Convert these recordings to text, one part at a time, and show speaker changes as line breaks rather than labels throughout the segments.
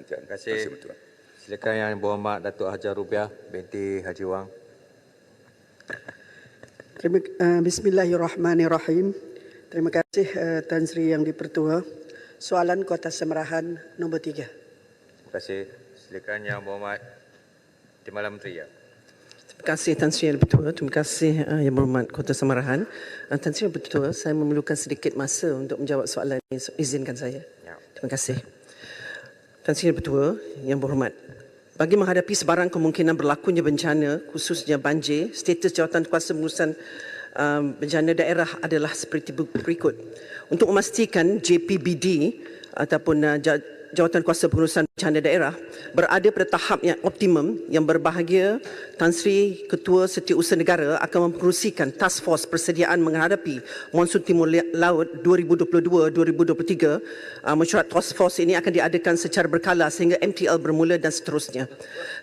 perhatian.
Terima kasih.
Betul.
Silakan Yang Berhormat Datuk Haji Rubiah binti Haji Wang.
Bismillahirrahmanirrahim. Terima kasih Tan Sri Yang Dipertua. Soalan Kota Semerahan nombor 3.
Terima kasih. Silakan Yang Berhormat Timbalan Menteri. Ya.
Terima kasih Tan Sri Yang Dipertua. Terima kasih Yang Berhormat Kota Semerahan. Tan Sri Yang Dipertua, saya memerlukan sedikit masa untuk menjawab soalan ini. Izinkan saya.
Ya.
Terima kasih. Tan Sri Yang Dipertua, Yang Berhormat, bagi menghadapi sebarang kemungkinan berlakunya bencana, khususnya banjir, status Jawatankuasa Pengurusan Bencana Daerah adalah seperti berikut. Untuk memastikan JPBD ataupun Jawatankuasa Pengurusan Bencana Daerah berada pada tahap yang optimum, yang berbahagia, Tan Sri Ketua Setiausaha Negara akan mempengerusikan Task Force Persediaan Menghadapi Monsun Timur Laut 2022-2023. Mesyuarat Task Force ini akan diadakan secara berkala sehingga MTL bermula dan seterusnya.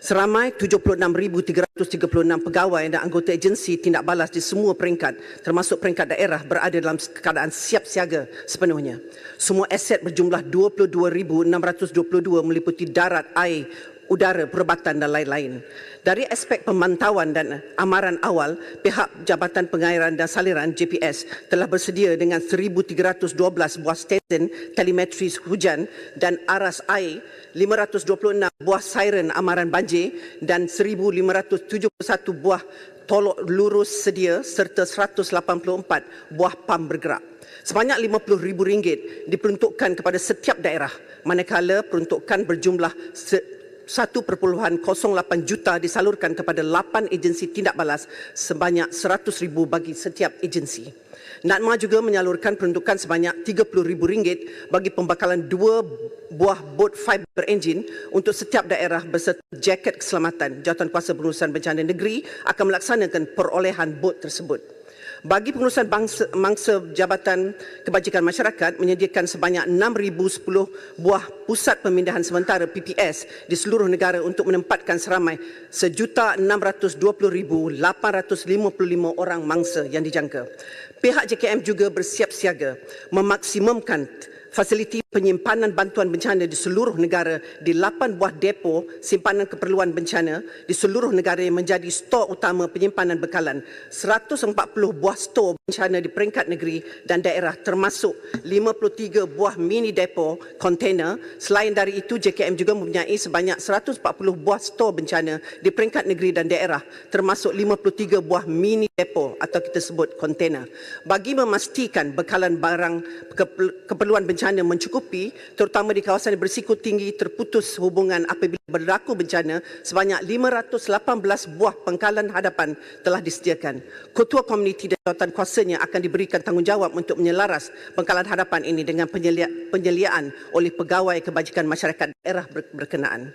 Seramai 76,336 pegawai dan anggota agensi tindak balas di semua peringkat, termasuk peringkat daerah, berada dalam keadaan siap siaga sepenuhnya. Semua aset berjumlah 22,622 meliputi darat, air, udara, perubatan dan lain-lain. Dari aspek pemantauan dan amaran awal, pihak Jabatan Pengairan dan Saliran JPS telah bersedia dengan 1,312 buah stesen telemetri hujan dan aras air, 526 buah siren amaran banjir dan 1,571 buah tolok lurus sedia serta 184 buah pam bergerak. Sebanyak RM50,000 diperuntukkan kepada setiap daerah, manakala peruntukan berjumlah 1.08 juta disalurkan kepada 8 agensi tindak balas sebanyak RM100,000 bagi setiap agensi. NADMA juga menyalurkan peruntukan sebanyak RM30,000 bagi pembekalan 2 buah bot fiber engine untuk setiap daerah beserta jaket keselamatan. Jawatankuasa Pengurusan Bencana Negeri akan melaksanakan perolehan bot tersebut. Bagi pengurusan mangsa Jabatan Kebajikan Masyarakat menyediakan sebanyak 6,010 buah pusat pemindahan sementara PPS di seluruh negara untuk menempatkan seramai 1,620,855 orang mangsa yang dijangka. Pihak JKM juga bersiap siaga memaksimumkan fasiliti penyimpanan bantuan bencana di seluruh negara di 8 buah depo simpanan keperluan bencana di seluruh negara yang menjadi stor utama penyimpanan bekalan, 140 buah stor bencana di peringkat negeri dan daerah termasuk 53 buah mini depo kontainer. Selain dari itu, JKM juga mempunyai sebanyak 140 buah stor bencana di peringkat negeri dan daerah termasuk 53 buah mini depo atau kita sebut kontainer. Bagi memastikan bekalan barang keperluan bencana mencukupi, terutama di kawasan berisiko tinggi terputus hubungan apabila berlaku bencana, sebanyak 518 buah pangkalan hadapan telah disediakan. Ketua komuniti dan jawatankuasanya akan diberikan tanggungjawab untuk menyelaras pangkalan hadapan ini dengan penyeliaan oleh pegawai kebajikan masyarakat daerah berkenaan.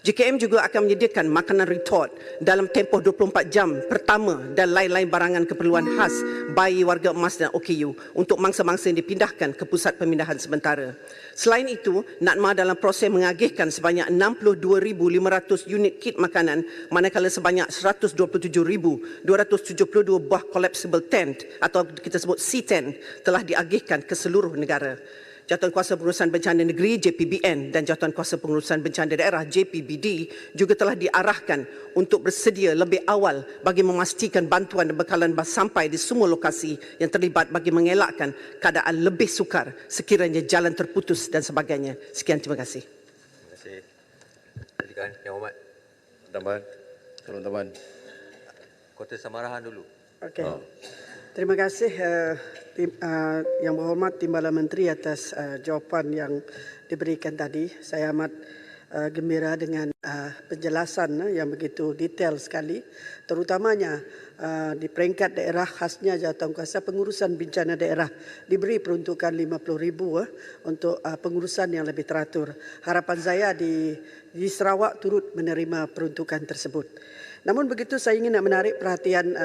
JKM juga akan menyediakan makanan retort dalam tempoh 24 jam pertama dan lain-lain barangan keperluan khas bayi warga emas dan OKU untuk mangsa-mangsa yang dipindahkan ke pusat pemindahan sementara. Selain itu, NADMA dalam proses mengagihkan sebanyak 62,500 unit kit makanan, manakala sebanyak 127,272 buah collapsible tent atau kita sebut C-tent telah diagihkan ke seluruh negara. Jawatankuasa Pengurusan Bencana Negeri JPBN dan Jawatankuasa Pengurusan Bencana Daerah JPBD juga telah diarahkan untuk bersedia lebih awal bagi memastikan bantuan dan bekalan sampai di semua lokasi yang terlibat bagi mengelakkan keadaan lebih sukar sekiranya jalan terputus dan sebagainya. Sekian, terima kasih.
Terima kasih. Silakan Yang Hormat.
Teman-teman.
Kota Semerahan dulu.
Okey. Terima kasih Yang Berhormat Timbalan Menteri atas jawapan yang diberikan tadi. Saya amat gembira dengan penjelasan yang begitu detail sekali, terutamanya di peringkat daerah khasnya Jawatankuasa Pengurusan Bencana Daerah diberi peruntukan RM50,000 untuk pengurusan yang lebih teratur. Harapan saya di Sarawak turut menerima peruntukan tersebut. Namun begitu, saya ingin nak menarik perhatian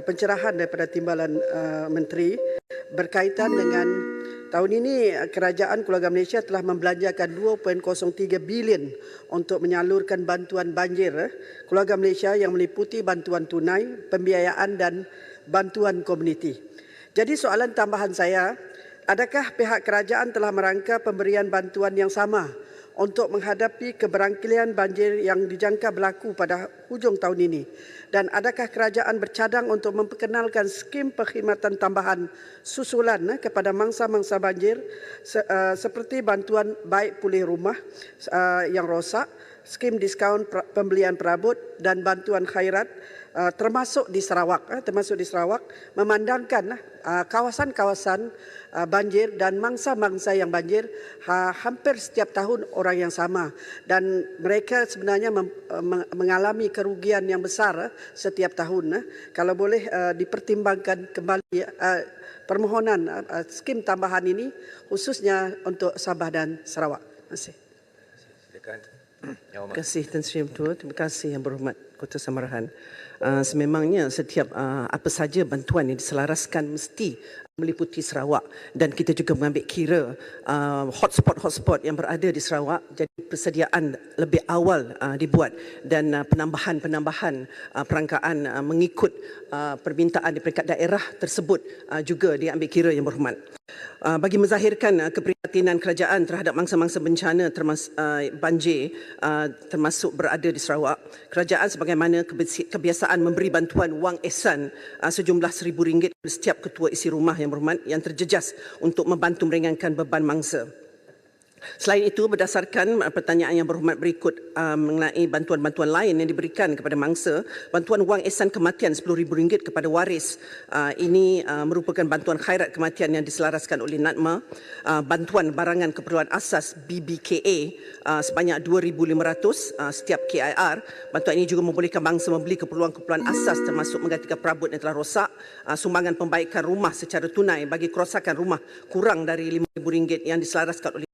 pencerahan daripada Timbalan Menteri berkaitan dengan tahun ini Kerajaan Keluarga Malaysia telah membelanjakan 2.03 bilion untuk menyalurkan bantuan banjir Keluarga Malaysia yang meliputi bantuan tunai, pembiayaan dan bantuan komuniti. Jadi soalan tambahan saya, adakah pihak kerajaan telah merangka pemberian bantuan yang sama untuk menghadapi keberangkalian banjir yang dijangka berlaku pada hujung tahun ini? Dan adakah kerajaan bercadang untuk memperkenalkan skim perkhidmatan tambahan susulan kepada mangsa-mangsa banjir seperti bantuan baik pulih rumah yang rosak, skim diskaun pembelian perabot dan bantuan khairat termasuk di Sarawak, memandangkan kawasan-kawasan banjir dan mangsa-mangsa yang banjir hampir setiap tahun orang yang sama, dan mereka sebenarnya mengalami kerugian yang besar setiap tahun. Kalau boleh dipertimbangkan kembali permohonan skim tambahan ini khususnya untuk Sabah dan Sarawak. Terima kasih.
Silakan.
Terima kasih Tan Sri Yang Bertuah. Terima kasih Yang Berhormat Kota Samarahan. Sememangnya setiap apa saja bantuan yang diselaraskan mesti meliputi Sarawak, dan kita juga mengambil kira hotspot yang berada di Sarawak, jadi persediaan lebih awal dibuat dan penambahan perangkaan mengikut permintaan di peringkat daerah tersebut juga diambil kira Yang Berhormat. Bagi menzahirkan keprihatinan kerajaan terhadap mangsa-mangsa bencana banjir termasuk berada di Sarawak, kerajaan sebagaimana kebiasaan memberi bantuan wang ehsan sejumlah RM1,000 kepada setiap ketua isi rumah Yang Berhormat yang terjejas untuk membantu meringankan beban mangsa. Selain itu, berdasarkan pertanyaan Yang Berhormat berikut mengenai bantuan-bantuan lain yang diberikan kepada mangsa, bantuan wang ehsan kematian RM10,000 kepada waris, ini merupakan bantuan khairat kematian yang diselaraskan oleh NADMA, bantuan barangan keperluan asas BBKA sebanyak RM2,500 setiap KIR. Bantuan ini juga membolehkan mangsa membeli keperluan-keperluan asas termasuk menggantikan perabot yang telah rosak, sumbangan pembaikan rumah secara tunai bagi kerosakan rumah kurang dari RM5,000 yang diselaraskan oleh